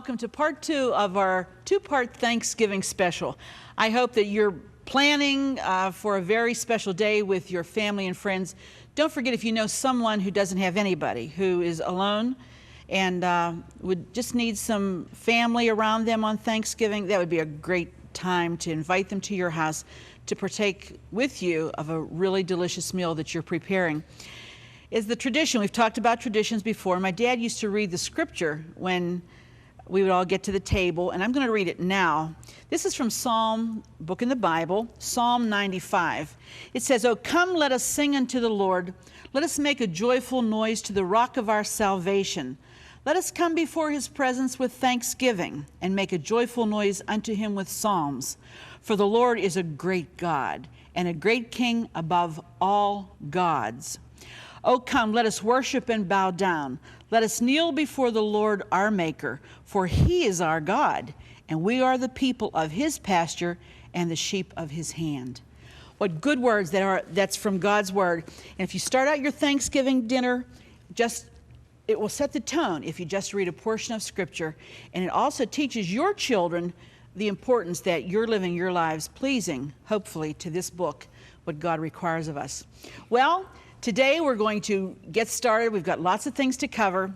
welcome to part 2 of our 2-part Thanksgiving special. I hope that you're planning for a very special day with your family and friends. Don't forget, if you know someone who doesn't have anybody, who is alone and would just need some family around them on Thanksgiving, that would be a great time to invite them to your house to partake with you of a really delicious meal that you're preparing. Is the tradition. We've talked about traditions before. My dad used to read the scripture when we would all get to the table, and I'm going to read it now. This is from Psalm, book in the Bible, Psalm 95. It says, "Oh, come, let us sing unto the Lord. Let us make a joyful noise to the rock of our salvation. Let us come before his presence with thanksgiving and make a joyful noise unto him with psalms. For the Lord is a great God and a great King above all gods. Oh, come, let us worship and bow down. Let us kneel before the Lord our Maker, for he is our God, and we are the people of his pasture and the sheep of his hand." What good words that's from God's word. And if you start out your Thanksgiving dinner, it will set the tone if you just read a portion of scripture. And it also teaches your children the importance that you're living your lives pleasing, hopefully, to this book, what God requires of us. Well, today we're going to get started. We've got lots of things to cover.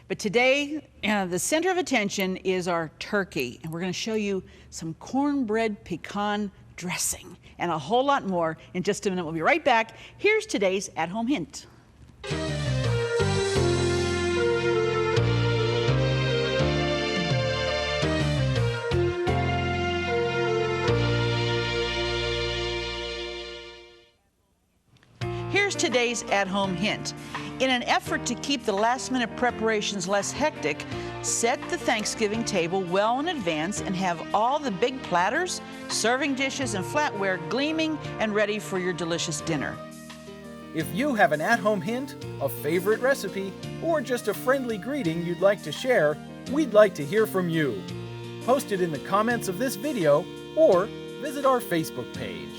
But today, the center of attention is our turkey. And we're going to show you some cornbread pecan dressing and a whole lot more in just a minute. We'll be right back. Here's today's at-home hint. Here's today's at-home hint. In an effort to keep the last-minute preparations less hectic, set the Thanksgiving table well in advance and have all the big platters, serving dishes, and flatware gleaming and ready for your delicious dinner. If you have an at-home hint, a favorite recipe, or just a friendly greeting you'd like to share, we'd like to hear from you. Post it in the comments of this video or visit our Facebook page.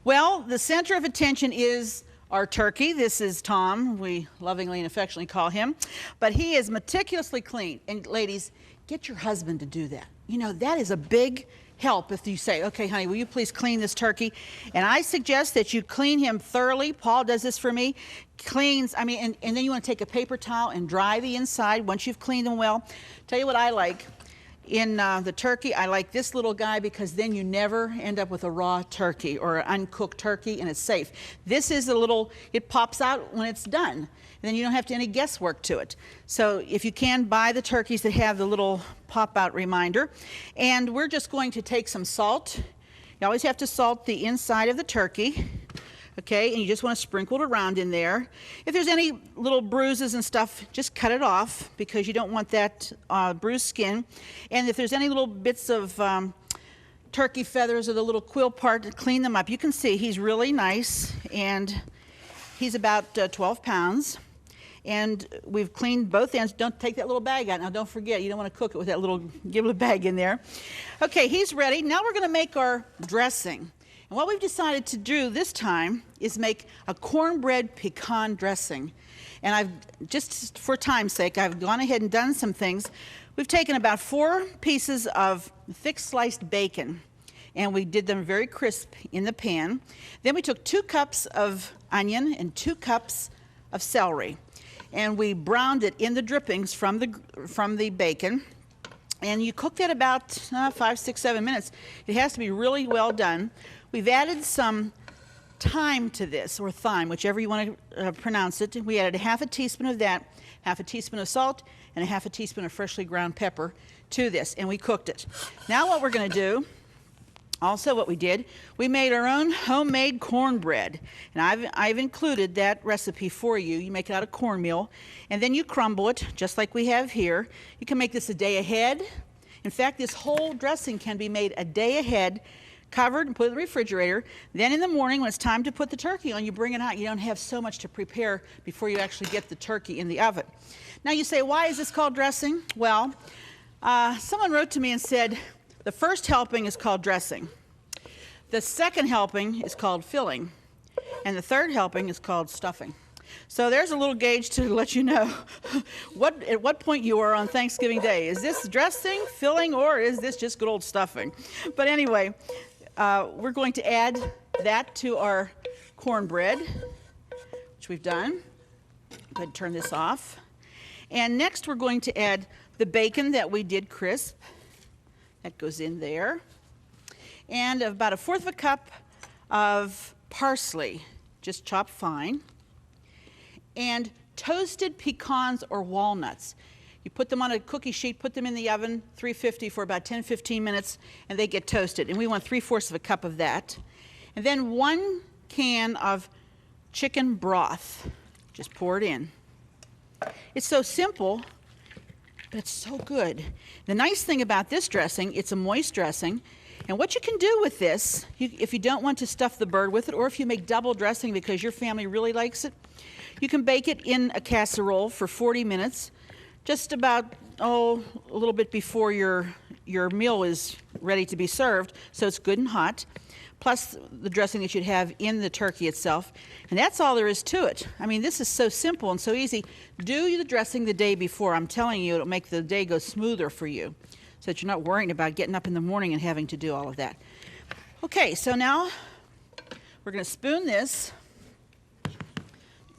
Well, the center of attention is our turkey. This is Tom, we lovingly and affectionately call him. But he is meticulously clean. And ladies, get your husband to do that. You know, that is a big help if you say, "Okay, honey, will you please clean this turkey?" And I suggest that you clean him thoroughly. Paul does this for me. And then you want to take a paper towel and dry the inside once you've cleaned them well. Tell you what I like. In the turkey, I like this little guy because then you never end up with a raw turkey or an uncooked turkey, and it's safe. This is it pops out when it's done, and then you don't have to any guesswork to it. So if you can, buy the turkeys that have the little pop-out reminder. And we're just going to take some salt. You always have to salt the inside of the turkey. Okay, and you just want to sprinkle it around in there. If there's any little bruises and stuff, just cut it off because you don't want that bruised skin. And if there's any little bits of turkey feathers or the little quill part, clean them up. You can see he's really nice, and he's about 12 pounds. And we've cleaned both ends. Don't take that little bag out. Now, don't forget, you don't want to cook it with that little giblet bag in there. Okay, he's ready. Now we're going to make our dressing. And what we've decided to do this time is make a cornbread pecan dressing. And just for time's sake, I've gone ahead and done some things. We've taken about 4 pieces of thick sliced bacon, and we did them very crisp in the pan. Then we took 2 cups of onion and 2 cups of celery, and we browned it in the drippings from the bacon. And you cook that about 5, 6, 7 minutes. It has to be really well done. We've added some thyme to this, or thyme, whichever you want to pronounce it. We added a half a teaspoon of that, half a teaspoon of salt, and a half a teaspoon of freshly ground pepper to this, and we cooked it. Now what we're going to do, also what we did, we made our own homemade cornbread. And I've included that recipe for you. You make it out of cornmeal, and then you crumble it, just like we have here. You can make this a day ahead. In fact, this whole dressing can be made a day ahead, covered and put in the refrigerator. Then in the morning, when it's time to put the turkey on, you bring it out. You don't have so much to prepare before you actually get the turkey in the oven. Now you say, why is this called dressing? Well, someone wrote to me and said, the first helping is called dressing. The second helping is called filling. And the third helping is called stuffing. So there's a little gauge to let you know at what point you are on Thanksgiving Day. Is this dressing, filling, or is this just good old stuffing? But anyway, we're going to add that to our cornbread, which we've done. Go ahead and turn this off. And next we're going to add the bacon that we did crisp. That goes in there. And about 1/4 cup of parsley, just chopped fine. And toasted pecans or walnuts. You put them on a cookie sheet, put them in the oven, 350 for about 10-15 minutes, and they get toasted. And we want 3/4 cup of that. And then 1 can of chicken broth. Just pour it in. It's so simple, but it's so good. The nice thing about this dressing, it's a moist dressing. And what you can do with this, if you don't want to stuff the bird with it, or if you make double dressing because your family really likes it, you can bake it in a casserole for 40 minutes, just about, a little bit before your meal is ready to be served, so it's good and hot, plus the dressing that you'd have in the turkey itself. And that's all there is to it. I mean, this is so simple and so easy. Do the dressing the day before. I'm telling you, it'll make the day go smoother for you, so that you're not worrying about getting up in the morning and having to do all of that. Okay, so now we're going to spoon this.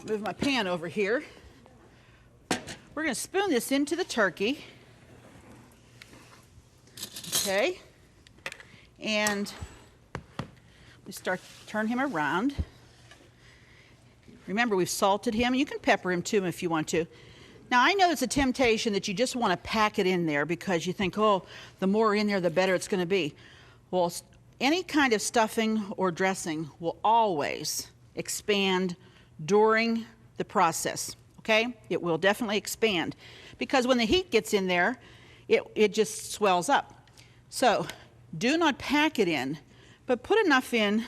Move my pan over here. We're going to spoon this into the turkey. Okay. And we turn him around. Remember, we've salted him. You can pepper him too if you want to. Now, I know it's a temptation that you just want to pack it in there because you think, oh, the more in there, the better it's going to be. Well, any kind of stuffing or dressing will always expand during the process, okay? It will definitely expand because when the heat gets in there, it just swells up. So do not pack it in, but put enough in.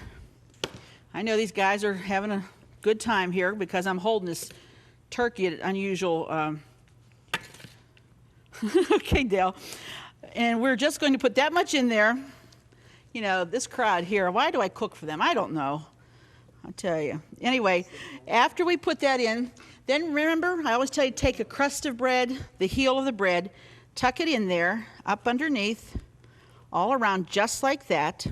I know these guys are having a good time here because I'm holding this turkey at unusual, okay, Dale. And we're just going to put that much in there. You know, this crowd here, why do I cook for them? I don't know. I'll tell you. Anyway, after we put that in, then remember, I always tell you, take a crust of bread, the heel of the bread, tuck it in there, up underneath, all around, just like that.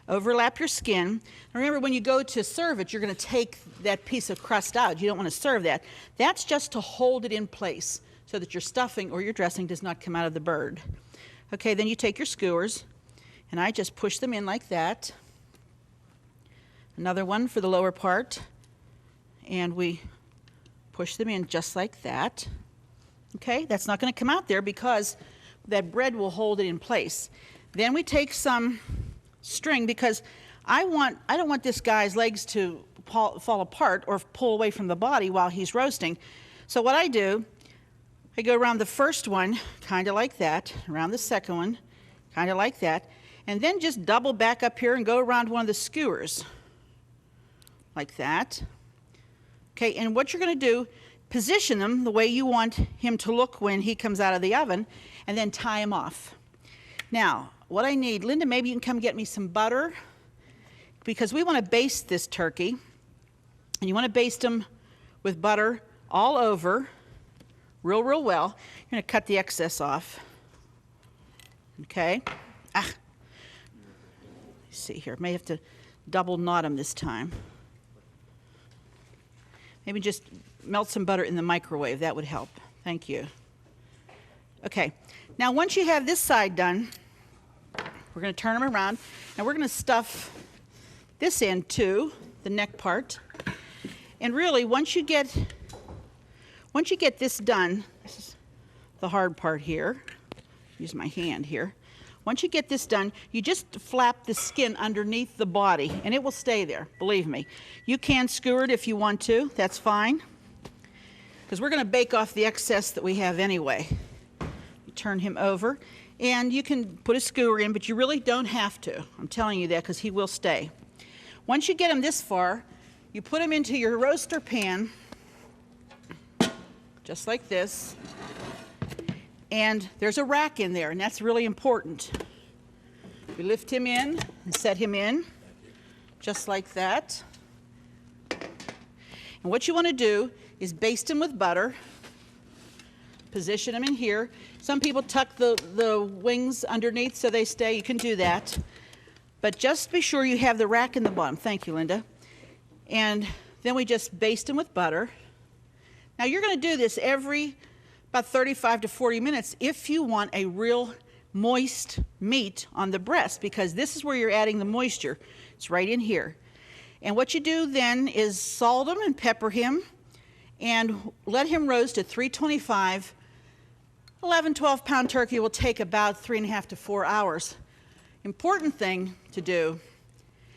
Overlap your skin. And remember, when you go to serve it, you're going to take that piece of crust out. You don't want to serve that. That's just to hold it in place so that your stuffing or your dressing does not come out of the bird. Okay, then you take your skewers, and I just push them in like that. Another one for the lower part, and we push them in just like that. Okay, that's not going to come out there because that bread will hold it in place. Then we take some string because I don't want this guy's legs to fall apart or pull away from the body while he's roasting. So what I do, I go around the first one, kind of like that, around the second one, kind of like that, and then just double back up here and go around one of the skewers, like that. Okay, and what you're going to do, position them the way you want him to look when he comes out of the oven, and then tie him off. Now, what I need, Linda, maybe you can come get me some butter, because we want to baste this turkey, and you want to baste them with butter all over, real well. You're going to cut the excess off. Okay. Let's see here. May have to double knot them this time. Maybe just melt some butter in the microwave. That would help. Thank you. Okay. Now, once you have this side done, we're going to turn them around, and we're going to stuff this end too, the neck part. And really, once you get this done, this is the hard part here. Use my hand here. Once you get this done, you just flap the skin underneath the body, and it will stay there, believe me. You can skewer it if you want to. That's fine, because we're going to bake off the excess that we have anyway. You turn him over, and you can put a skewer in, but you really don't have to. I'm telling you that because he will stay. Once you get him this far, you put him into your roaster pan, just like this. And there's a rack in there, and that's really important. We lift him in and set him in, just like that. And what you want to do is baste them with butter. Position them in here. Some people tuck the wings underneath so they stay. You can do that. But just be sure you have the rack in the bottom. Thank you, Linda. And then we just baste them with butter. Now you're going to do this every about 35 to 40 minutes if you want a real moist meat on the breast, because this is where you're adding the moisture. It's right in here. And what you do then is salt him and pepper him and let him roast at 325. 11, 12-pound turkey will take about 3.5 to 4 hours. Important thing to do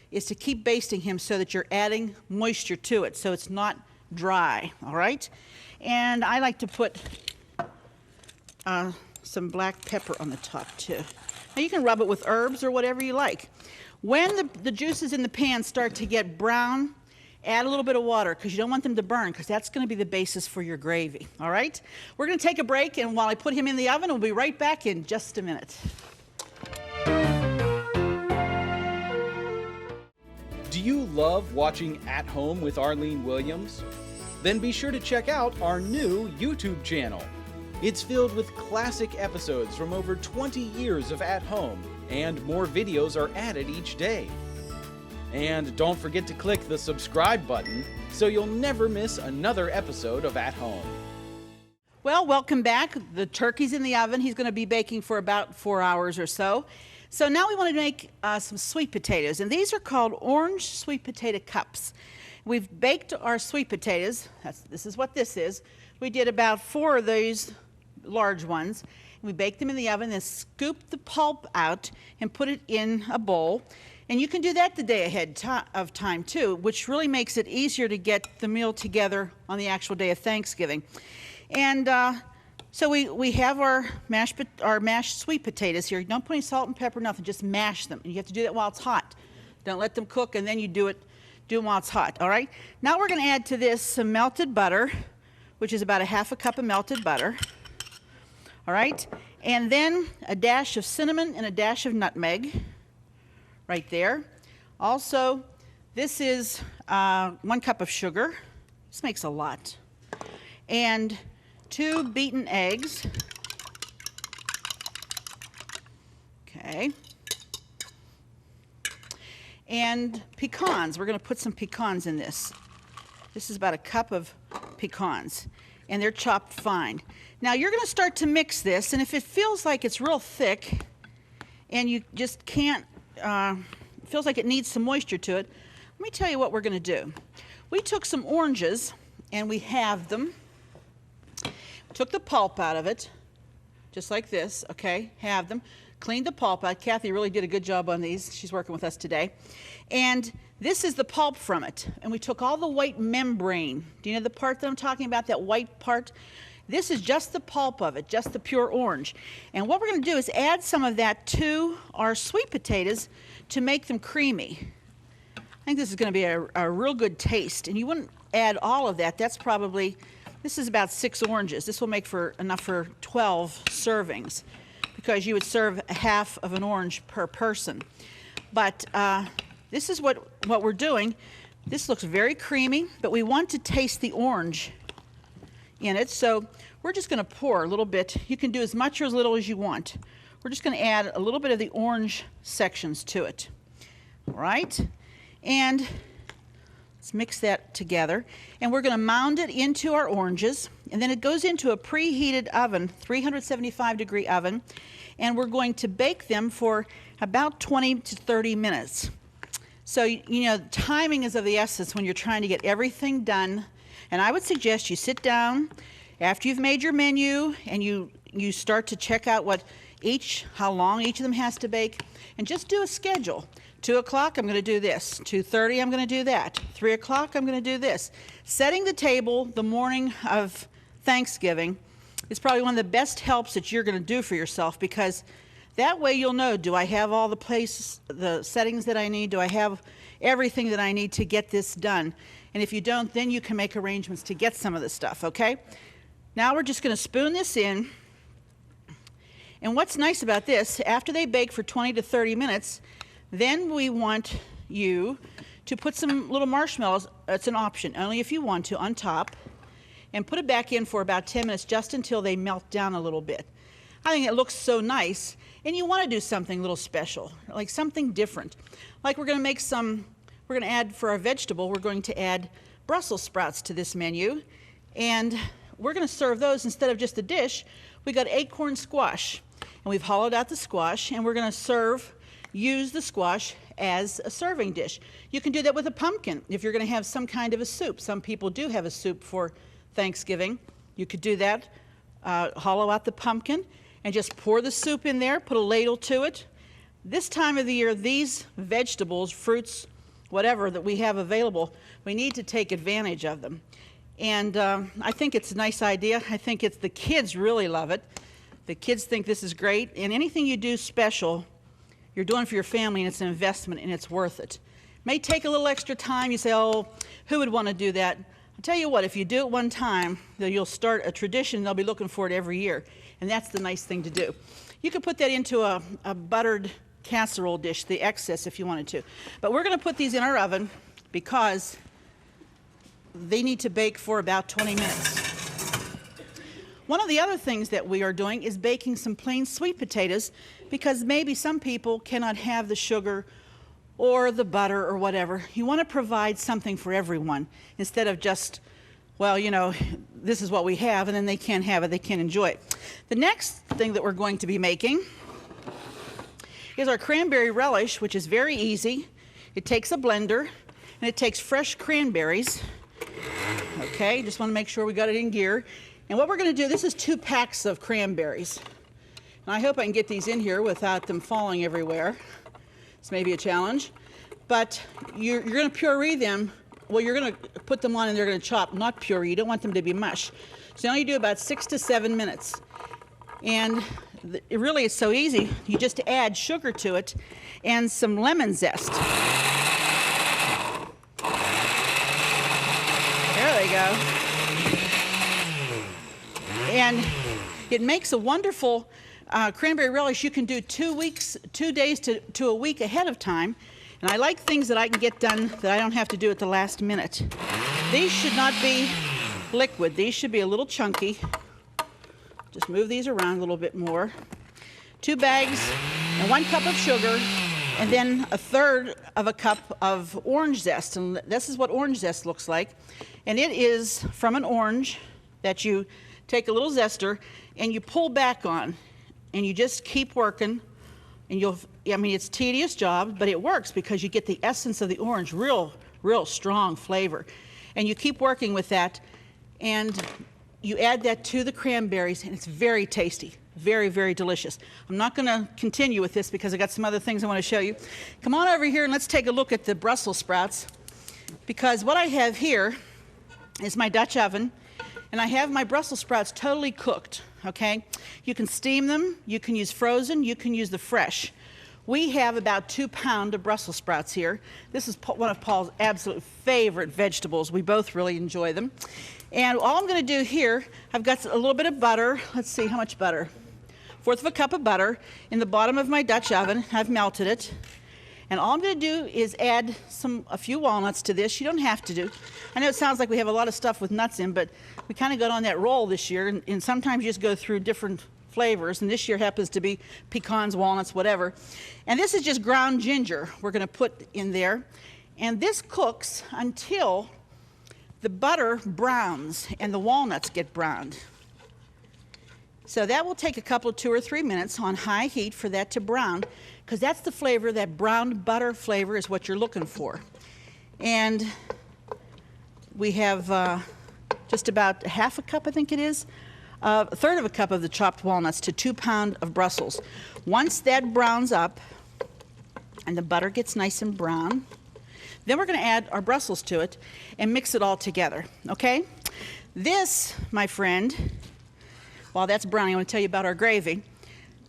is to keep basting him so that you're adding moisture to it, so it's not dry, all right? And I like to put some black pepper on the top too. Now you can rub it with herbs or whatever you like. When the juices in the pan start to get brown, add a little bit of water because you don't want them to burn, because that's going to be the basis for your gravy, all right? We're going to take a break, and while I put him in the oven, we'll be right back in just a minute. Do you love watching At Home with Arlene Williams? Then be sure to check out our new YouTube channel. It's filled with classic episodes from over 20 years of At Home, and more videos are added each day. And don't forget to click the subscribe button so you'll never miss another episode of At Home. Well, welcome back. The turkey's in the oven. He's going to be baking for about 4 hours or so. So now we want to make some sweet potatoes, and these are called orange sweet potato cups. We've baked our sweet potatoes. This is what this is. We did about 4 of these large ones. We baked them in the oven, then scooped the pulp out and put it in a bowl. And you can do that the day ahead of time too, which really makes it easier to get the meal together on the actual day of Thanksgiving. And so we have our mashed sweet potatoes here. Don't put any salt and pepper, nothing, just mash them. And you have to do that while it's hot. Don't let them cook, and then you do them while it's hot, all right? Now we're gonna add to this some melted butter, which is about 1/2 cup of melted butter, all right? And then a dash of cinnamon and a dash of nutmeg, right there. Also, this is 1 cup of sugar. This makes a lot. And 2 beaten eggs. Okay. And pecans. We're going to put some pecans in this. This is about 1 cup of pecans, and they're chopped fine. Now you're going to start to mix this, and if it feels like it's real thick and you just can't, feels like it needs some moisture to it, let me tell you what we're going to do. We took some oranges and we halved them. Took the pulp out of it, just like this, okay? Halved them. Cleaned the pulp out. Kathy really did a good job on these. She's working with us today. And this is the pulp from it. And we took all the white membrane. Do you know the part that I'm talking about, that white part? This is just the pulp of it, just the pure orange. And what we're going to do is add some of that to our sweet potatoes to make them creamy. I think this is going to be a real good taste. And you wouldn't add all of that. That's probably, this is about 6 oranges. This will make enough for 12 servings, because you would serve 1/2 of an orange per person. But this is what we're doing. This looks very creamy, but we want to taste the orange in it. So we're just going to pour a little bit. You can do as much or as little as you want. We're just going to add a little bit of the orange sections to it. All right? And let's mix that together. And we're going to mound it into our oranges. And then it goes into a preheated oven, 375-degree oven. And we're going to bake them for about 20 to 30 minutes. So, you know, timing is of the essence when you're trying to get everything done. And I would suggest you sit down after you've made your menu and you start to check out how long each of them has to bake, and just do a schedule. 2 o'clock, I'm going to do this. 2:30, I'm going to do that. 3 o'clock, I'm going to do this. Setting the table the morning of Thanksgiving is probably one of the best helps that you're going to do for yourself, because that way you'll know, do I have all the settings that I need? Do I have everything that I need to get this done? And if you don't, then you can make arrangements to get some of this stuff, okay? Now we're just going to spoon this in. And what's nice about this, after they bake for 20 to 30 minutes, then we want you to put some little marshmallows, it's an option, only if you want to, on top, and put it back in for about 10 minutes just until they melt down a little bit. I think it looks so nice, and you want to do something a little special, like something different. Like we're going to add for our vegetable, we're going to add Brussels sprouts to this menu, and we're going to serve those instead of just a dish. We got acorn squash, and we've hollowed out the squash, and we're going to use the squash as a serving dish. You can do that with a pumpkin if you're going to have some kind of a soup. Some people do have a soup for Thanksgiving. You could do that, hollow out the pumpkin, and just pour the soup in there, put a ladle to it. This time of the year, these vegetables, fruits, whatever that we have available, we need to take advantage of them. And I think it's a nice idea. I think the kids really love it. The kids think this is great. And anything you do special, you're doing for your family, and it's an investment, and it's worth it. May take a little extra time. You say, oh, who would want to do that? I'll tell you what, if you do it one time, then you'll start a tradition. They'll be looking for it every year. And that's the nice thing to do. You could put that into a buttered casserole dish, the excess, if you wanted to. But we're going to put these in our oven because they need to bake for about 20 minutes. One of the other things that we are doing is baking some plain sweet potatoes, because maybe some people cannot have the sugar or the butter or whatever. You want to provide something for everyone instead of just, well, you know, this is what we have, and then they can't have it, they can't enjoy it. The next thing that we're going to be making is our cranberry relish, which is very easy. It takes a blender, and it takes fresh cranberries. Okay, just want to make sure we got it in gear. And what we're going to do, this is 2 packs of cranberries. And I hope I can get these in here without them falling everywhere. This may be a challenge. But you're going to puree them. Well, you're going to put them on and they're going to chop, not puree. You don't want them to be mush. So now you do about 6 to 7 minutes. And it really is so easy. You just add sugar to it and some lemon zest. There they go. And it makes a wonderful cranberry relish. You can do 2 days to a week ahead of time. And I like things that I can get done that I don't have to do at the last minute. These should not be liquid. These should be a little chunky. Just move these around a little bit more. 2 bags and 1 cup of sugar, and then 1/3 of a cup of orange zest. And this is what orange zest looks like. And it is from an orange that you take a little zester and you pull back on, and you just keep working, and it's a tedious job, but it works because you get the essence of the orange, real strong flavor. And you keep working with that, and you add that to the cranberries, and it's very tasty, very, very delicious. I'm not going to continue with this because I got some other things I want to show you. Come on over here and let's take a look at the Brussels sprouts, because what I have here is my Dutch oven, and I have my Brussels sprouts totally cooked, okay? You can steam them, you can use frozen, you can use the fresh. We have about 2 pounds of Brussels sprouts here. This is one of Paul's absolute favorite vegetables. We both really enjoy them. And all I'm going to do here, I've got a little bit of butter. Let's see, how much butter? 1/4 of a cup of butter in the bottom of my Dutch oven. I've melted it. And all I'm going to do is add a few walnuts to this. You don't have to do. I know it sounds like we have a lot of stuff with nuts in, but we kind of got on that roll this year, and sometimes you just go through different flavors, and this year happens to be pecans, walnuts, whatever. And this is just ground ginger we're going to put in there. And this cooks until the butter browns and the walnuts get browned. So that will take a couple of 2 or 3 minutes on high heat for that to brown, because that's the flavor, that browned butter flavor is what you're looking for. And we have just about 1/2 cup, I think it is, 1/3 of a cup of the chopped walnuts to 2 pounds of Brussels. Once that browns up and the butter gets nice and brown, then we're going to add our Brussels to it and mix it all together, okay? This, my friend, while that's browning, I want to tell you about our gravy.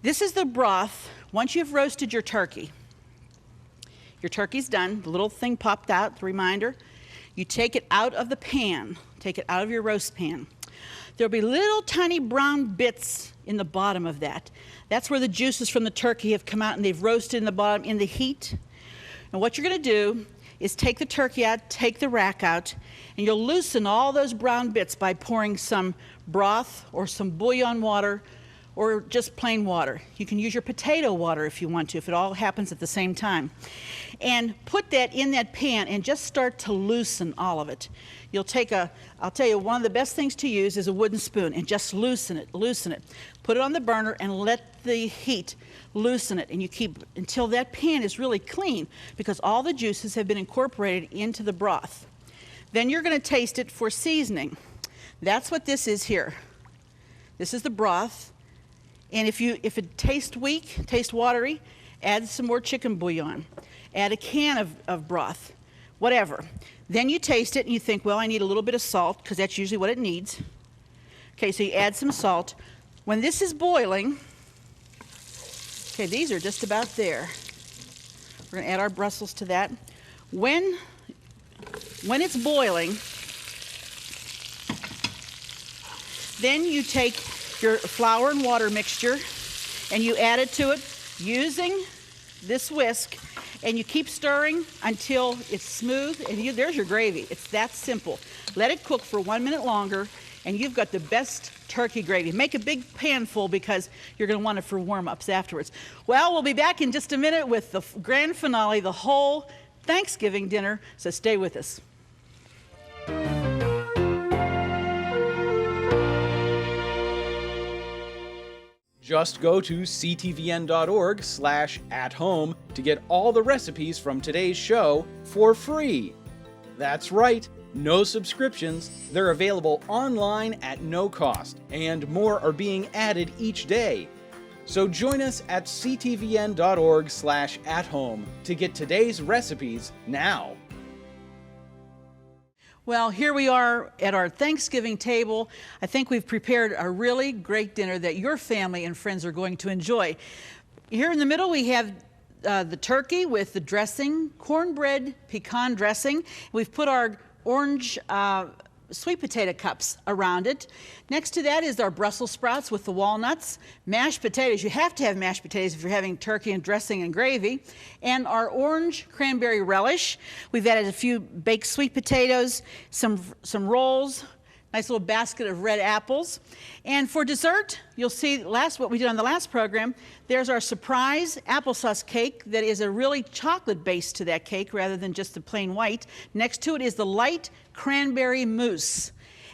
This is the broth. Once you've roasted your turkey, your turkey's done, the little thing popped out, the reminder. You take it out of the pan, take it out of your roast pan. There'll be little tiny brown bits in the bottom of that. That's where the juices from the turkey have come out, and they've roasted in the bottom in the heat. And what you're going to do is take the turkey out, take the rack out, and you'll loosen all those brown bits by pouring some broth or some bouillon water or just plain water. You can use your potato water if you want to, if it all happens at the same time. And put that in that pan and just start to loosen all of it. You'll take I'll tell you, one of the best things to use is a wooden spoon and just loosen it. Put it on the burner and let the heat loosen it. And you keep until that pan is really clean because all the juices have been incorporated into the broth. Then you're going to taste it for seasoning. That's what this is here. This is the broth. And if it tastes weak, tastes watery, add some more chicken bouillon. Add a can of broth, whatever. Then you taste it and you think, well, I need a little bit of salt because that's usually what it needs. Okay, so you add some salt. When this is boiling, okay, these are just about there. We're going to add our Brussels to that. When it's boiling, then you take your flour and water mixture and you add it to it using this whisk, and you keep stirring until it's smooth, and there's your gravy. It's that simple. Let it cook for 1 minute longer, and you've got the best turkey gravy. Make a big pan full because you're going to want it for warm-ups afterwards. Well, we'll be back in just a minute with the grand finale, the whole Thanksgiving dinner, so stay with us. Just go to ctvn.org/athome to get all the recipes from today's show for free. That's right, no subscriptions. They're available online at no cost, and more are being added each day. So join us at ctvn.org/athome to get today's recipes now. Well, here we are at our Thanksgiving table. I think we've prepared a really great dinner that your family and friends are going to enjoy. Here in the middle we have the turkey with the dressing, cornbread pecan dressing. We've put our orange sweet potato cups around it. Next to that is our Brussels sprouts with the walnuts, mashed potatoes. You have to have mashed potatoes if you're having turkey and dressing and gravy, and our orange cranberry relish. We've added a few baked sweet potatoes, some rolls, nice little basket of red apples. And for dessert, you'll see what we did on the last program. There's our surprise applesauce cake that is a really chocolate base to that cake rather than just the plain white. Next to it is the light cranberry mousse.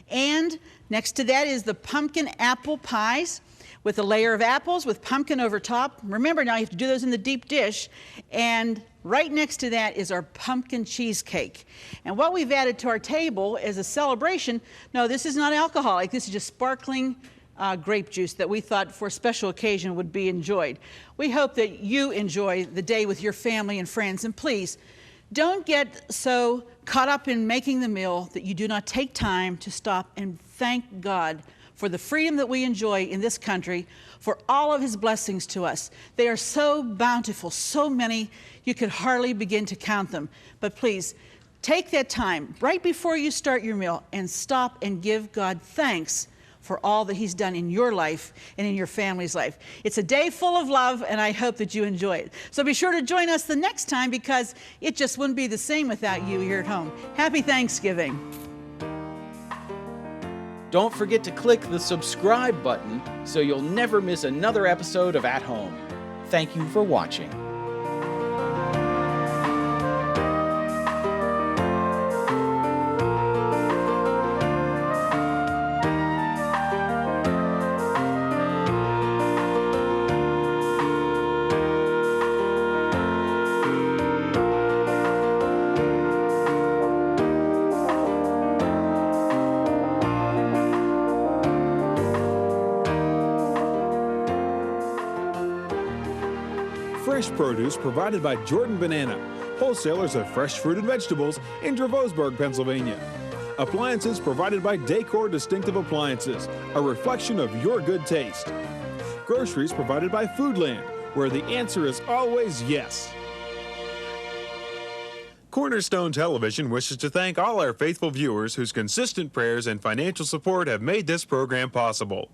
And next to that is the pumpkin apple pies with a layer of apples with pumpkin over top. Remember now, you have to do those in the deep dish. And right next to that is our pumpkin cheesecake. And what we've added to our table is a celebration. No, this is not alcoholic. This is just sparkling grape juice that we thought for a special occasion would be enjoyed. We hope that you enjoy the day with your family and friends. And please, don't get so caught up in making the meal that you do not take time to stop and thank God for the freedom that we enjoy in this country, for all of his blessings to us. They are so bountiful, so many, you could hardly begin to count them. But please, take that time right before you start your meal and stop and give God thanks for all that he's done in your life and in your family's life. It's a day full of love, and I hope that you enjoy it. So be sure to join us the next time because it just wouldn't be the same without you here at home. Happy Thanksgiving. Don't forget to click the subscribe button so you'll never miss another episode of At Home. Thank you for watching. Fresh produce provided by Jordan Banana, wholesalers of fresh fruit and vegetables in Dravosburg, Pennsylvania. Appliances provided by Decor Distinctive Appliances, a reflection of your good taste. Groceries provided by Foodland, where the answer is always yes. Cornerstone Television wishes to thank all our faithful viewers whose consistent prayers and financial support have made this program possible.